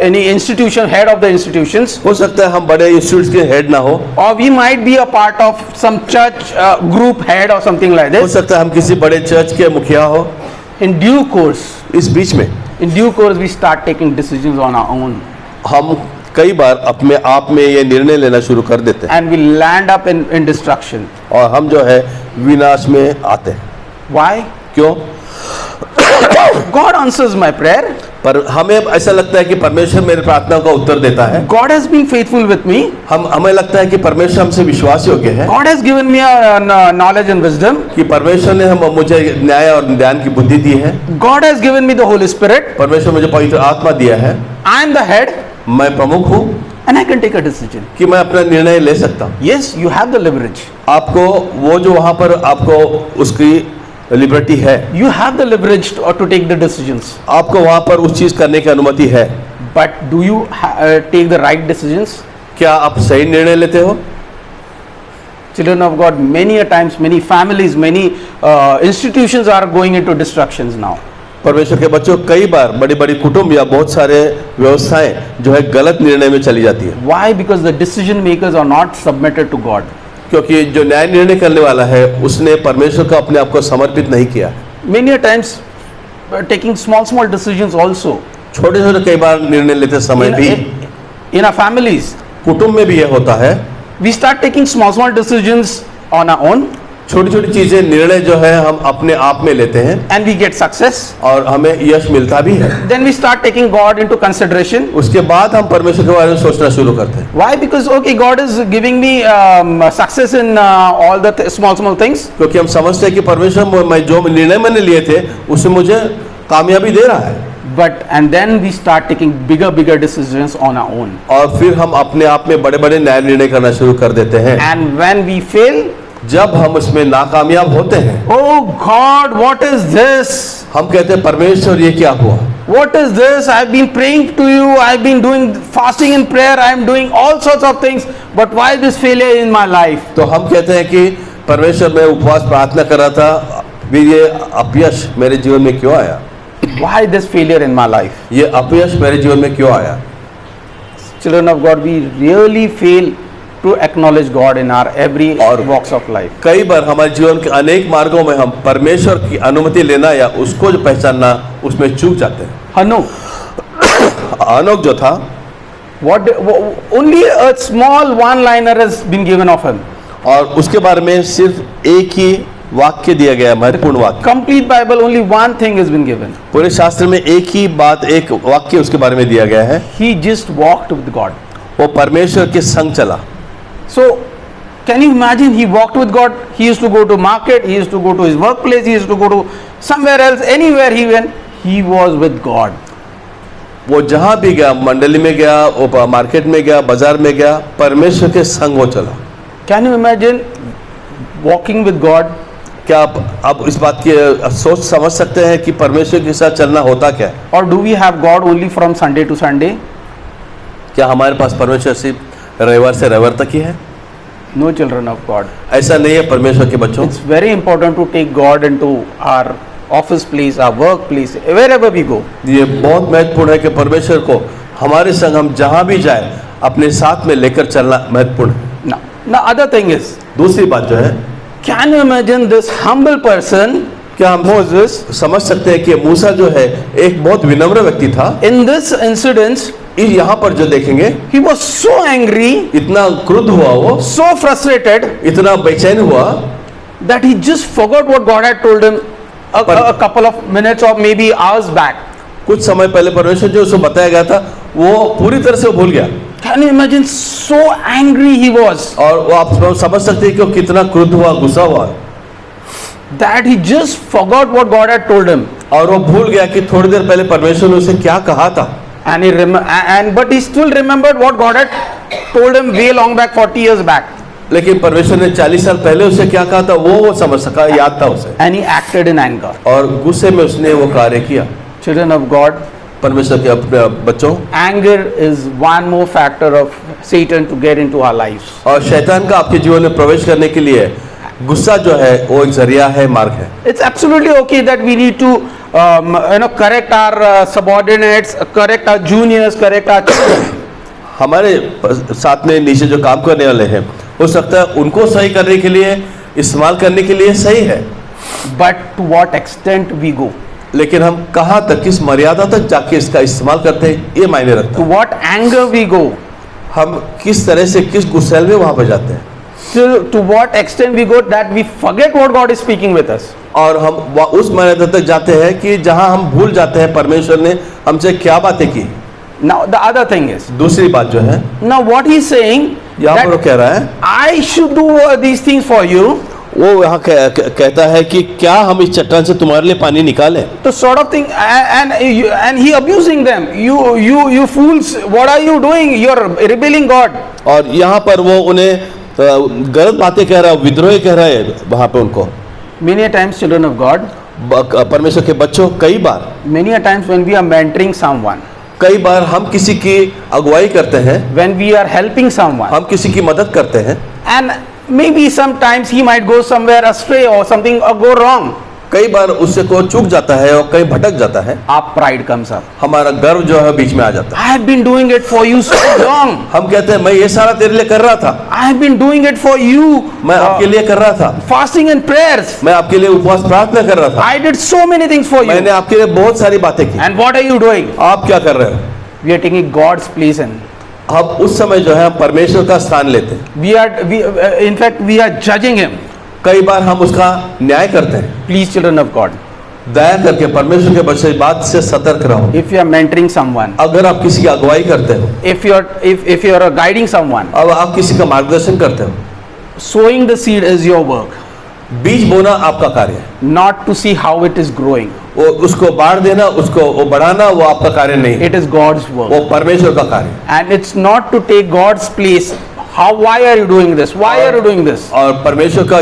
any institution, head of the institutions, हो सकता है हम बड़े इंस्टीट्यूट के हेड ना हो, or we might be a part of some church group head or something like हो this. सकता है हम किसी बड़े चर्च के मुखिया हो। In due course, इस बीच में we start taking decisions on our own, हम कई बार अपने आप में ये निर्णय लेना शुरू कर देते हैं and we land up in destruction. और हम जो है विनाश में आते हैं। Why? क्यों? God answers my prayer. पर हमें ऐसा लगता है कि परमेश्वर मेरे प्रार्थना का उत्तर देता है। God has been faithful with me. हमें लगता है कि परमेश्वर हमसे विश्वास योग्य है, God has given me a knowledge and wisdom. कि परमेश्वर ने मुझे न्याय और ज्ञान की बुद्धि दी है, God has given me the Holy Spirit. परमेश्वर मुझे पवित्र आत्मा दिया है, I am the head. मैं प्रमुख हूँ, and I can take a decision. कि मैं अपना निर्णय ले सकता हूँ। Yes, you have the leverage. आपको वो जो वहाँ पर आपको उसकी लिबर्टी है, You have the leverage to take the decisions. आपको वहाँ पर उस चीज़ करने की अनुमति है। But do you take the right decisions? क्या आप सही निर्णय लेते हो? Children of God, many a times, many families, many institutions are going into destructions now. परमेश्वर के बच्चों, कई बार बड़ी बड़ी कुटुंब या बहुत सारे व्यवस्थाएं जो है गलत निर्णय में चली जाती है। Why? Because the decision makers are not submitted to God. क्योंकि जो न्याय निर्णय करने वाला है उसने परमेश्वर को अपने आप को समर्पित नहीं किया। Many a times taking small decisions also. छोटे छोटे कई बार निर्णय लेते समय भी In our families, कुटुंब में भी यह होता है, we start taking small decisions on our own छोटी छोटी चीजें निर्णय जो है हम अपने आप में लेते हैं and we get success. और हमें यश मिलता भी है। Then we start taking God into consideration. उसके बाद हम परमेश्वर के बारे में सोचना शुरू करते हैं। Why? Because okay, God is giving me success in all the small things. क्योंकि हम समझते हैं कि परमेश्वर मैं जो निर्णय मैंने लिए थे उसमें मुझे कामयाबी दे रहा है। But and then we start taking bigger decisions on our own. और फिर हम अपने आप में बड़े बड़े न्याय निर्णय करना शुरू कर देते हैं। And when we fail, जब हम उसमें नाकामयाब होते हैं, oh God, what is this? हम कहते हैं परमेश्वर ये क्या हुआ? What is this? I've been praying to you. I've been doing fasting and prayer. I'm doing all sorts of things. But why this failure in my life? तो हम कहते हैं कि परमेश्वर मैं उपवास प्रार्थना कर रहा था, फिर ये अपयश मेरे जीवन में क्यों आया? Why this failure in my life? ये अपयश मेरे जीवन में क्यों आया? Children of God, we really fail to acknowledge God in our every और walks of life. कई बार हमारे जीवन के अनेक मार्गों में हम परमेश्वर की अनुमति लेना या उसको जो पहचानना उसमें चूक जाते हैं। Hanok, अनोक जो था, only a small one-liner has been given of him. और उसके बारे में सिर्फ एक ही वाक्य दिया गया, महत्वपूर्ण वाक्य। Complete Bible, only one thing has been given. पूरे शास्त्र में एक ही बात, एक वाक्य उसके बारे में दिया गया है। He just walked with God. वो परमेश्वर के संग चला। So, can you imagine? He walked with God. He used to go to market. He used to go to his workplace. He used to go to somewhere else. Anywhere he went, he was with God. वो जहाँ भी गया, मंडली में गया, वो market में गया, बाजार में गया, परमेश्वर के संग वो चला। Can you imagine walking with God? क्या आप इस बात की सोच समझ सकते हैं कि परमेश्वर के साथ चलना होता क्या है? Or do we have God only from Sunday to Sunday? क्या हमारे पास परमेश्वर सिर्फ रविवार से रविवार तक ही है? No, children of God. ऐसा नहीं है परमेश्वर के बच्चों। It's very important to take God into our office place, our workplace, wherever we go. ये बहुत महत्वपूर्ण है कि परमेश्वर को हमारे संग हम जहाँ भी जाए अपने साथ में लेकर चलना महत्वपूर्ण है। Now, other thing is, दूसरी बात जो है, can you imagine this humble person, क्या हम Moses, समझ सकते हैं कि मूसा जो है एक बहुत विनम्र व्यक्ति था। in this incident, यहाँ पर जो देखेंगे, he was so angry, इतना क्रुद्ध हुआ वो, so frustrated, इतना बेचैन हुआ that he just forgot what God had told him a couple of minutes or maybe hours back. कुछ समय पहले परमेश्वर जो उसको बताया गया था वो पूरी तरह से वो भूल गया। Can you imagine? So angry he was और वो आप समझ सकते हैं कि वो कितना क्रुद्ध हुआ, गुस्सा हुआ, that he just forgot what God had told him. और वो भूल गया कि थोड़ी देर पहले परमेश्वर ने उसे क्या कहा था। And but he still remembered what God had told him way long back, 40 years back. लेकिन परमेश्वर ने 40 साल पहले उसे क्या कहा था वो समझ सका, याद था उसे, And he acted in anger. और गुस्से में उसने वो कार्य किया। Children of God, परमेश्वर के अपने बच्चों, anger is one more factor of Satan to get into our lives. और शैतान का आपके जीवन में प्रवेश करने के लिए गुस्सा जो है वो एक जरिया है, मार्ग है। It's absolutely okay that we need to correct our subordinates, correct our juniors, correct our children. हमारे साथ में नीचे जो काम करने वाले हैं हो सकता है उनको सही करने के लिए, इस्तेमाल करने के लिए सही है, But to what extent we go? लेकिन हम कहाँ तक, किस मर्यादा तक जाके इसका इस्तेमाल करते हैं ये मायने रखता To है। what anger we go? हम किस तरह से, किस गुस्सेल में वहां पर जाते हैं, To what extent we go that we forget what God is speaking with us. और हम उस मर्यादा तक जाते हैं कि जहां हम भूल जाते हैं परमेश्वर ने हमसे क्या बातें की। Now the other thing is, दूसरी बात जो है, now what he's saying, यहाँ पर वो that कह रहा है I should do these things for you, वो यहाँ कहता है कि क्या हम इस चट्टान से तुम्हारे लिए पानी निकालें? तो sort of thing, and he abusing them. You fools, what are you doing? You're rebelling God. और यहाँ पर वो उन्हें गलत बातें कह रहा है, विद्रोही कह रहा है वहाँ पे उनको। Many a times, children of God, परमेश्वर के बच्चों, कई बार many a times when we are mentoring someone, कई बार हम किसी की अगुवाई करते हैं, when we are helping someone, हम किसी की मदद करते हैं, and maybe sometimes he might go somewhere astray or something or go wrong. कई बार उससे को चूक जाता है और कहीं भटक जाता है, Our pride comes up. हमारा गर्व जो है बीच में आ जाता है। I have been doing it for you so long. हम कहते हैं मैं ये सारा तेरे लिए कर रहा था, I have been doing it for you. मैं आपके लिए कर रहा था, Fasting and prayers. मैं आपके लिए उपवास प्रार्थना कर रहा था, I did so many things for मैंने you. आपके लिए बहुत सारी बातें की। And what are you doing? आप क्या कर रहे हो? We are taking God's place in. अब उस समय जो है हम परमेश्वर का स्थान लेते हैं। In fact, we are judging him. कई बार हम उसका न्याय करते हैं। Please, children of God, दया करके परमेश्वर के बच्चे इस बात से सतर्क रहो। if you are mentoring someone, अगर आप किसी की अगुवाई करते हो, if you are guiding someone, अब आप किसी का मार्गदर्शन करते हो, sowing the seed is your work, बीज बोना आपका कार्य है। not to see how it is growing. वो उसको बाढ़ देना, उसको वो बढ़ाना, वो आपका कार्य नहीं है, It is God's work. वो परमेश्वर का कार्य है। And it's not to take God's place. Why are you doing this? Why are you doing this? और परमेश्वर का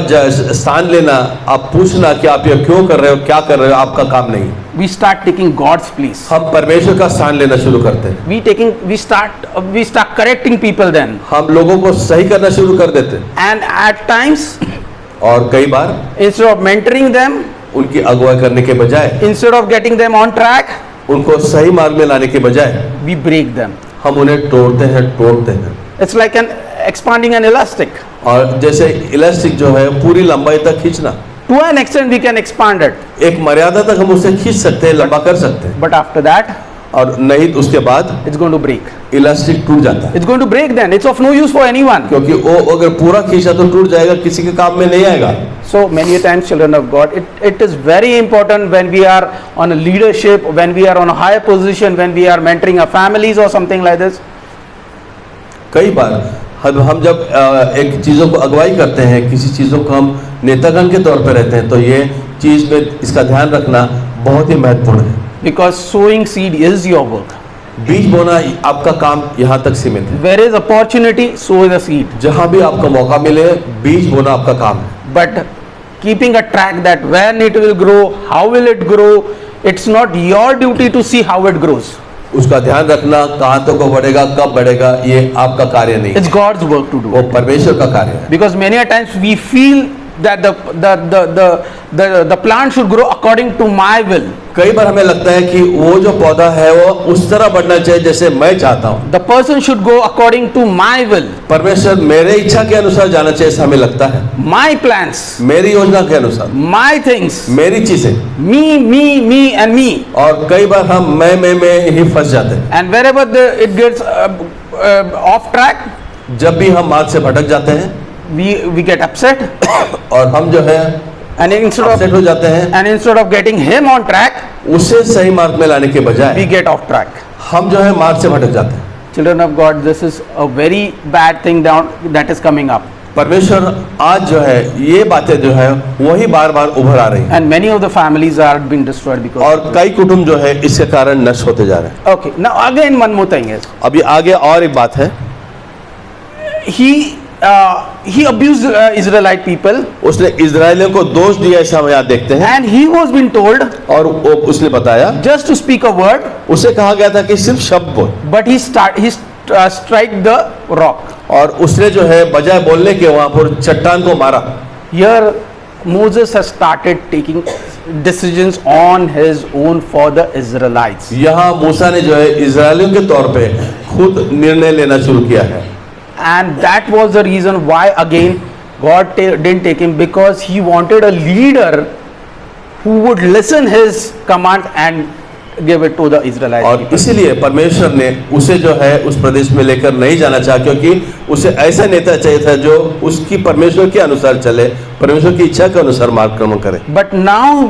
स्थान लेना, आप पूछना कि आप ये क्यों कर रहे हो, क्या कर रहे हो, आपका काम नहीं। We start taking God's place. हम परमेश्वर का स्थान लेना शुरू करते हैं। We start correcting people then. हम लोगों को सही करना शुरू कर देते हैं। And at times, और कई बार instead of mentoring them, उनकी अगुवाई करने के बजाय, instead of getting them on track, उनको सही मार्ग में लाने के बजाय we break them. हम उन्हें तोड़ते हैं। It's like expanding an elastic. और जैसे इलास्टिक जो है पूरी लंबाई तक खींचना, To an extent, we can expand it. एक मर्यादा तक हम उसे खींच सकते हैं, लंबा कर सकते हैं, But after that, और नहीं तो उसके बाद it's going to break. Elastic टूट जाता है। It's going to break then. It's of no use for anyone. क्योंकि वो अगर पूरा खींचा तो टूट जाएगा, किसी के काम में नहीं आएगा। So many a times, children of God, it is very important when we are on a leadership, when we are on a higher position, when we are mentoring our families or something like this. कई बार हम जब एक चीज़ों को अगुवाई करते हैं, किसी चीज़ों को हम नेतागण के तौर पर रहते हैं, तो ये चीज़ में इसका ध्यान रखना बहुत ही महत्वपूर्ण है। Because sowing seed is your work. बीज बोना आपका काम यहाँ तक सीमित है। Where is opportunity, sow the seed. जहाँ भी आपको मौका मिले, बीज बोना आपका काम है। But keeping a track that when it will grow, how will it grow, it's not your duty to see how it grows. उसका ध्यान रखना, कहाँ तक वो बढ़ेगा, कब बढ़ेगा, ये आपका कार्य नहीं It's है, God's work to do. वो परमेश्वर का कार्य है। Because many a times we feel that the plant should grow according to my will. कई बार हमें लगता है कि वो जो पौधा है वो उस तरह बढ़ना चाहिए जैसे मैं चाहता हूँ, The person should go according to my will, परमेश्वर मेरे इच्छा के अनुसार जाना चाहिए, ऐसा हमें लगता है, my plans, मेरी योजना के अनुसार, my things, मेरी चीजें। me and me. और कई बार हम मैं ही फंस जाते हैं। And wherever it gets off track, जब भी हम मार्ग से भटक जाते हैं we get upset, और हम जो है and अपसेट हो जाते हैं, instead of getting him on track, उसे सही मार्ग में लाने के we बजाय get off track. हम जो है मार्ग से भटक जाते हैं। Children of God, this is a very bad thing that is coming up. परमेश्वर आज जो है ये बातें जो है वही बार बार उभर आ रही हैं, And many of the families are being destroyed because और of this. कई कुटुंब जो है इसके कारण नष्ट होते जा रहे हैं। Okay, now again one more thing is, अभी आगे और एक बात है, he abused Israelite people, उसने इजरायलियों को दोष दिया, ऐसा हम यहाँ देखते हैं। and he was being told और उसने बताया, just to speak a word, उसे कहा गया था कि सिर्फ शब्द बोल, but he strike the rock. और उसने जो है बजाय बोलने के वहां पर चट्टान को मारा। Here Moses has started taking decisions on his own for the Israelites. यहाँ मूसा ने जो है इजरायलियों के तौर पे खुद निर्णय लेना शुरू किया है, And that was the reason why again God didn't take him, because he wanted a leader who would listen his command and give it to the Israelites. और इसीलिए परमेश्वर ने उसे जो है उस प्रदेश में लेकर नहीं जाना चाहा, क्योंकि उसे ऐसा नेता चाहिए था जो उसकी परमेश्वर के अनुसार चले, परमेश्वर की इच्छा के अनुसार मार्गक्रमण करे। But now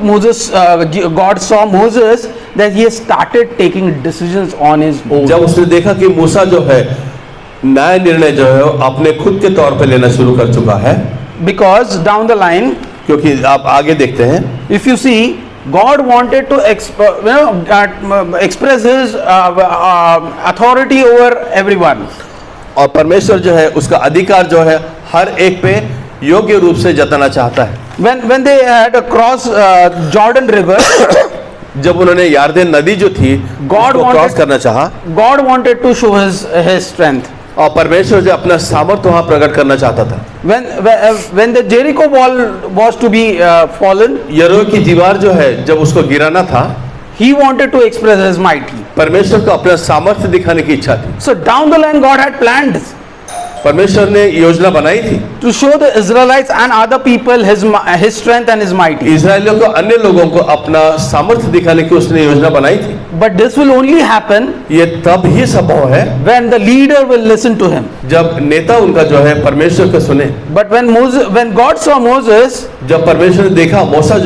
God saw Moses that he has started taking decisions on his own. जब उसने देखा कि मूसा जो है न्याय निर्णय जो है अपने खुद के तौर पे लेना शुरू कर चुका है, Because down the line, क्योंकि आप आगे देखते हैं, if you see, God wanted to express His authority over everyone. और परमेश्वर जो है उसका अधिकार जो है हर एक पे योग्य रूप से जताना चाहता है। When they had to cross Jordan River, जब उन्होंने यारदेन नदी जो थी God उसको क्रॉस wanted- करना चाहा, God wanted to show His strength. और परमेश्वर जो अपना सामर्थ्य वहां प्रकट करना चाहता था। When the Jericho wall was to be fallen, यरीहो की दीवार जो है जब उसको गिराना था, He wanted to express His mighty. परमेश्वर को अपना सामर्थ्य दिखाने की इच्छा थी। So down the line, God had planned परमेश्वर ने योजना बनाई थी to show the Israelites and other people His strength and His mighty. इजरायलियों को, अन्य लोगों को अपना सामर्थ्य दिखाने की उसने योजना बनाई थी। But this will only happen ये तब ही संभव है when the leader will listen to him. जब नेता उनका जो है परमेश्वर को सुने। But when God saw Moses, जब परमेश्वर ने देखा मूसा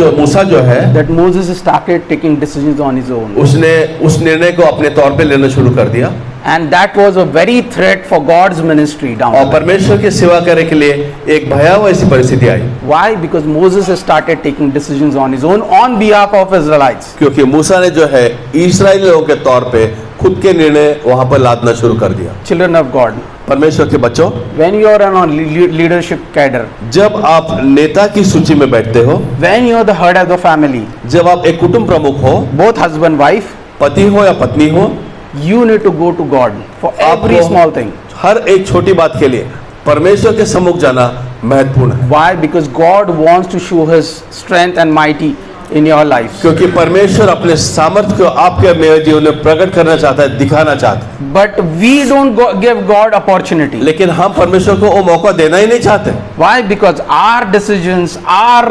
जो है, that Moses started taking decisions on his own, उसने उस निर्णय को अपने तौर पे लेना शुरू कर दिया and that was a very threat for God's ministry down the और line. परमेश्वर की सेवा करने के लिए एक भयावह ऐसी परिस्थिति आई, Why? Because Moses has started taking decisions on his own on behalf of Israelites. क्योंकि मूसा ने जो है इस्राएली लोगों के तौर पे खुद के निर्णय वहां पर लादना शुरू कर दिया। Children of God, परमेश्वर के बच्चों, when you are on leadership cadre, जब आप नेता की सूची में बैठते हो, when you are the head of the family, जब आप एक कुटुंब प्रमुख हो, both husband wife, पति हो या पत्नी हो, you need to go to God for every आपको small thing. हर एक छोटी बात के लिए परमेश्वर के सम्मुख जाना महत्वपूर्ण है, Why? Because God wants to show His strength and mighty in your life. क्योंकि परमेश्वर अपने सामर्थ्य को आपके मेरे जीवन में प्रकट करना चाहता है, दिखाना चाहता है। But we don't give God opportunity. लेकिन हम परमेश्वर को वो मौका देना ही नहीं चाहते। Why? Because our decisions, our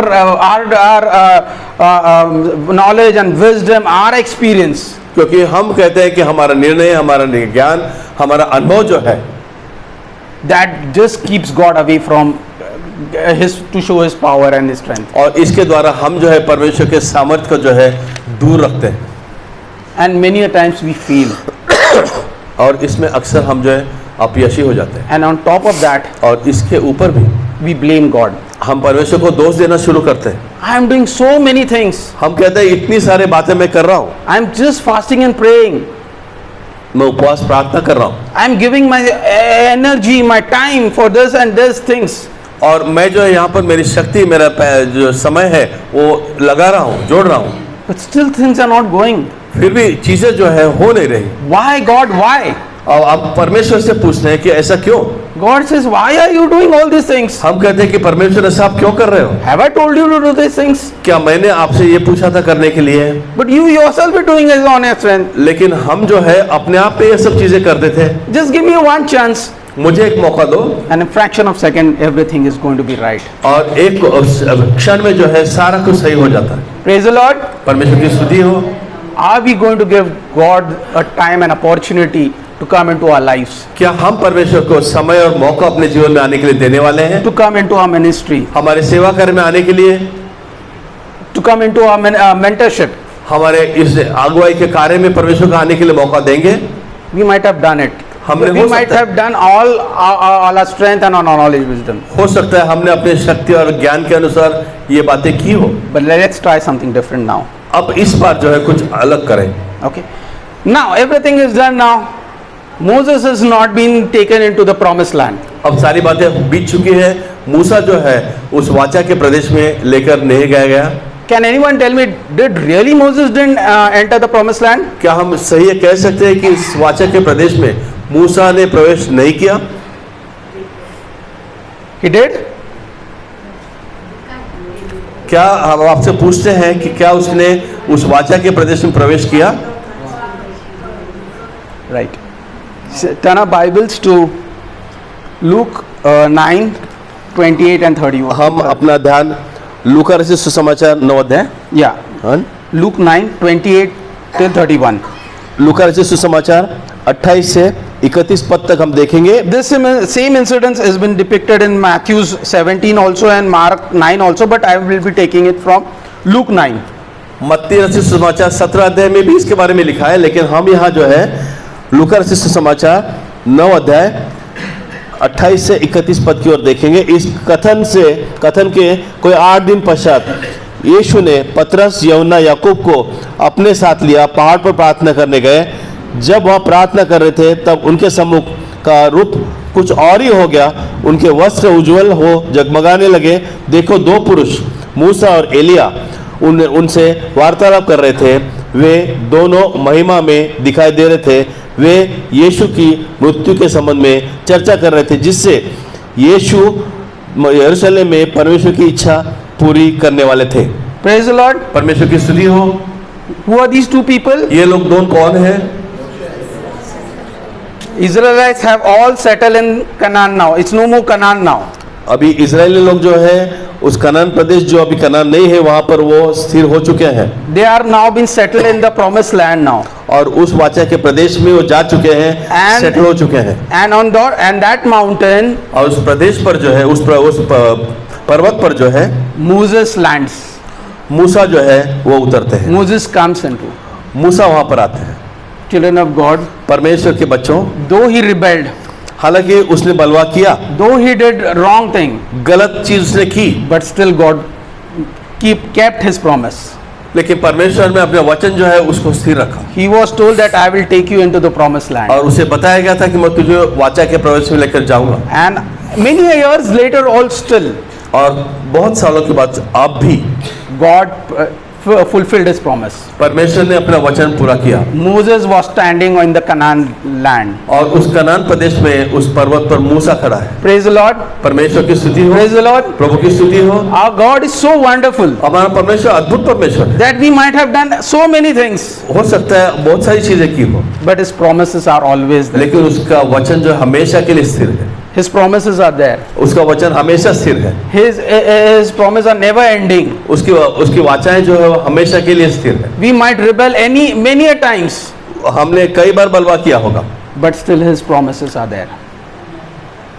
knowledge and wisdom, our experience, क्योंकि हम कहते हैं कि हमारा निर्णय, हमारा ज्ञान, हमारा अनुभव जो है that just keeps God away from to show His power and His strength. और इसके द्वारा हम जो है परमेश्वर के सामर्थ्य को जो है दूर रखते हैं And many a times we fail. और इसमें अक्सर हम जो है अपयशी हो जाते हैं And on top of that, और इसके ऊपर भी we blame God. हम परमेश्वर को दोष देना शुरू करते हैं। I am doing so many things. हम कहते हैं इतनी सारी बातें मैं कर रहा हूँ, I am just fasting and praying. मैं उपवास प्रार्थना कर रहा हूँ I am giving my energy, my time for this and this things. और मैं जो है यहाँ पर मेरी शक्ति, मेरा जो समय है वो लगा रहा हूँ, जोड़ रहा हूँ, But still things are not going. फिर भी चीजें जो है हो नहीं रही। Why God? Why? और आप परमेश्वर से पूछते हैं कि ऐसा क्यों? God says, why are you doing all these things? हम कहते हैं कि परमेश्वर ऐसा आप क्यों कर रहे हो? Have I told you to do these things? क्या मैंने आपसे ये पूछा था करने के लिए? But you yourself are doing it on your strength. लेकिन हम जो है अपने आप पे ये सब चीजें करते थे। Just give me one chance. मुझे एक मौका दो And in a fraction of a second, everything is going to be right. और एक क्षण में जो है सारा कुछ सही हो जाता है। Praise the Lord. परमेश्वर की स्तुति हो। Are we going to give God a time and opportunity to come into our lives? क्या हम परमेश्वर को समय और मौका अपने जीवन में आने के लिए देने वाले हैं? To come into our ministry? हमारे सेवा कार्य में आने के लिए, To come into our mentorship? हमारे इस अगुवाई के कार्य में परमेश्वर को आने के लिए मौका देंगे? We might have done it. हमने We हो might सकता है, have done all our strength and our knowledge, wisdom. हो सकता है हमने अपने शक्ति और ज्ञान के अनुसार ये बातें की हो। But let's try something different now. अब इस बार जो है कुछ अलग करें। Okay. Now everything is done now. Moses has not been taken into the promised land. अब सारी बातें बीत चुकी है। मूसा जो है उस वाचा के प्रदेश में लेकर नहीं गया। Can anyone tell me, did really Moses didn't enter the promised land? क्या हम सही है कह सकते हैं कि इस वाचा के प्रदेश में मूसा ने प्रवेश नहीं किया? He did. क्या हम आपसे पूछते हैं कि क्या उसने उस वाचा के प्रदेश में प्रवेश किया? Right. Turn our Bibles to Luke 9, 28 and 31. हम अपना ध्यान लूका रचित सुसमाचार 9 अध्याय, Yeah. Luke 9, 28 till 31. लूका रचित सुसमाचार 28 से 31 पद तक हम देखेंगे। This same incident has been depicted in Matthew 17 also and Mark 9 also, but I will be taking it from Luke 9. मत्ती रचित सुसमाचार 17 अध्याय में भी इसके बारे में लिखा है, लेकिन हम यहाँ जो है लूका रचित सुसमाचार 9 अध्याय 28 से 31 पद की ओर देखेंगे। इस कथन के कोई 8 दिन पश्चात यीशु ने पतरस, यूहन्ना, याकूब को अपने साथ लिया, पहाड़ पर प्रार्थना करने गए। जब वह प्रार्थना कर रहे थे तब उनके सम्मुख का रूप कुछ और ही हो गया। उनके वस्त्र उज्जवल हो जगमगाने लगे। देखो, 2 पुरुष मूसा और एलिया उनसे वार्तालाप कर रहे थे। वे दोनों महिमा में दिखाई दे रहे थे। वे यीशु की मृत्यु के संबंध में चर्चा कर रहे थे, जिससे यीशु यरूशलेम में परमेश्वर की इच्छा पूरी करने वाले थे। Praise the Lord. परमेश्वर की स्तुति हो। Who are these 2 people? ये लोग दोनों कौन हैं? Israelites have all settled in Canaan now. It's no more Canaan now. अभी इजरायली लोग जो है उस कनान प्रदेश, जो अभी कनान नहीं है, वहां पर वो स्थिर हो चुके हैं They are now been settled in the promised land now. और उस वाचा के प्रदेश में वो जा चुके हैं, And- सेटल हो चुके हैं। And that mountain, और उस प्रदेश पर जो है, उस पर्वत पर जो है Moses lands. मूसा जो है वो उतरते हैं। Moses comes into. मूसा वहां पर आते हैं। Children of God, परमेश्वर के बच्चों, though he rebelled, हालांकि उसने बलवा किया, though he did wrong thing, गलत चीज उसने की, but still God kept his promise. लेकिन परमेश्वर ने अपने वचन जो है उसको स्थिर रखा। He was told that I will take you into the promised land. और उसे बताया गया था कि मैं तुझे वाचा के प्रवेश में लेकर जाऊंगा। And many years later, all still, और बहुत सालों के बाद अब भी God fulfilled his promise. परमेश्वर ने अपना वचन पूरा किया। Moses was standing in the Canaan land. और उस कनान प्रदेश में उस पर्वत पर मूसा खड़ा है। Praise the Lord. परमेश्वर की स्तुति हो। Praise the Lord. प्रभु की स्तुति हो। Our God is so wonderful हमारा परमेश्वर अद्भुत परमेश्वर है। that we might have done so many things, हो सकता है बहुत सारी चीजें की हो, but his promises are always there. लेकिन उसका वचन जो हमेशा के लिए स्थिर है। His promises are there. उसका वचन हमेशा स्थिर है। His promises are never ending. उसकी वाचाएं जो है वो हमेशा के लिए स्थिर है। We might rebel many a times, हमने कई बार बलवा किया होगा, but still his promises are there.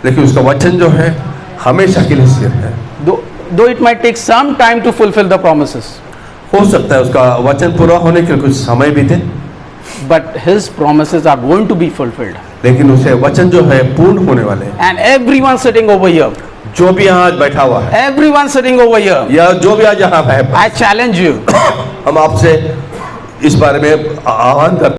लेकिन उसका वचन जो है हमेशा के लिए स्थिर है। Though it might take some time to fulfill the promises, हो सकता है उसका वचन पूरा होने के लिए कुछ समय बीते, but his promises are going to be fulfilled. लेकिन उसे वचन जो है पूर्ण होने वाले हैं। And everyone sitting over here, जो भी यहाँ आज बैठा हुआ है everyone sitting over here, या जो भी आज यहाँ है, I challenge you. हम आपसे इस बारे में आह्वान करते हैं।